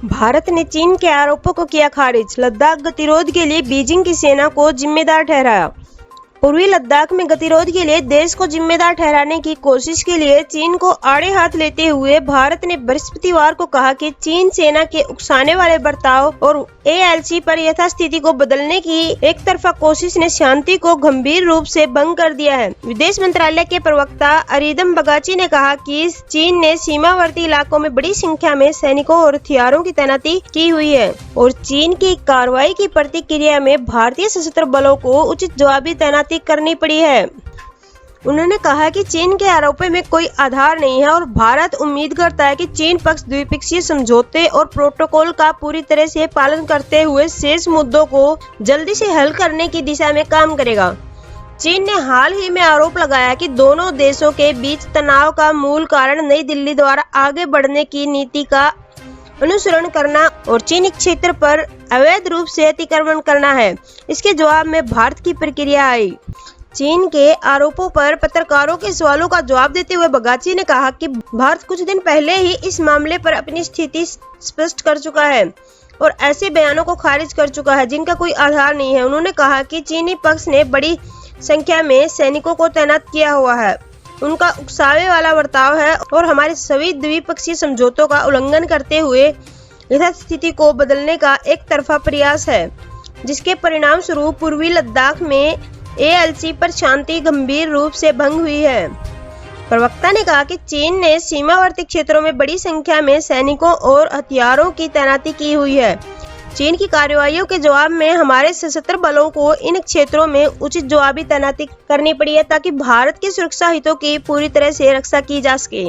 भारत ने चीन के आरोपों को किया खारिज। लद्दाख गतिरोध के लिए बीजिंग की सेना को जिम्मेदार ठहराया। पूर्वी लद्दाख में गतिरोध के लिए देश को जिम्मेदार ठहराने की कोशिश के लिए चीन को आड़े हाथ लेते हुए भारत ने बृहस्पतिवार को कहा कि चीन सेना के उकसाने वाले बर्ताव और एएलसी पर यथास्थिति को बदलने की एक तरफा कोशिश ने शांति को गंभीर रूप से भंग कर दिया है। विदेश मंत्रालय के प्रवक्ता अरिंदम बगाची ने कहा कि चीन ने सीमावर्ती इलाकों में बड़ी संख्या में सैनिकों और हथियारों की तैनाती की हुई है और चीन की कार्रवाई की प्रतिक्रिया में भारतीय सशस्त्र बलों को उचित जवाबी तैनाती करनी पड़ी है। उन्होंने कहा कि चीन के आरोपों में कोई आधार नहीं है और भारत उम्मीद करता है कि चीन पक्ष द्विपक्षीय समझौते और प्रोटोकॉल का पूरी तरह से पालन करते हुए शेष मुद्दों को जल्दी से हल करने की दिशा में काम करेगा। चीन ने हाल ही में आरोप लगाया कि दोनों देशों के बीच तनाव का मूल कारण नई दिल्ली द्वारा आगे बढ़ने की नीति का अनुसरण करना और चीनी क्षेत्र पर अवैध रूप से अतिक्रमण करना है। इसके जवाब में भारत की प्रतिक्रिया आई। चीन के आरोपों पर पत्रकारों के सवालों का जवाब देते हुए बगाची ने कहा कि भारत कुछ दिन पहले ही इस मामले पर अपनी स्थिति स्पष्ट कर चुका है और ऐसे बयानों को खारिज कर चुका है जिनका कोई आधार नहीं है। उन्होंने कहा कि चीनी पक्ष ने बड़ी संख्या में सैनिकों को तैनात किया हुआ है, उनका उकसावे वाला बर्ताव है और हमारे सभी द्विपक्षीय समझौतों का उल्लंघन करते हुए यथास्थिति को बदलने का एक तरफा प्रयास है, जिसके परिणाम स्वरूप पूर्वी लद्दाख में एएलसी पर शांति गंभीर रूप से भंग हुई है। प्रवक्ता ने कहा कि चीन ने सीमावर्ती क्षेत्रों में बड़ी संख्या में सैनिकों और हथियारों की तैनाती की हुई है। चीन की कार्रवाइयों के जवाब में हमारे सशस्त्र बलों को इन क्षेत्रों में उचित जवाबी तैनाती करनी पड़ी है ताकि भारत के सुरक्षा हितों की पूरी तरह से रक्षा की जा सके।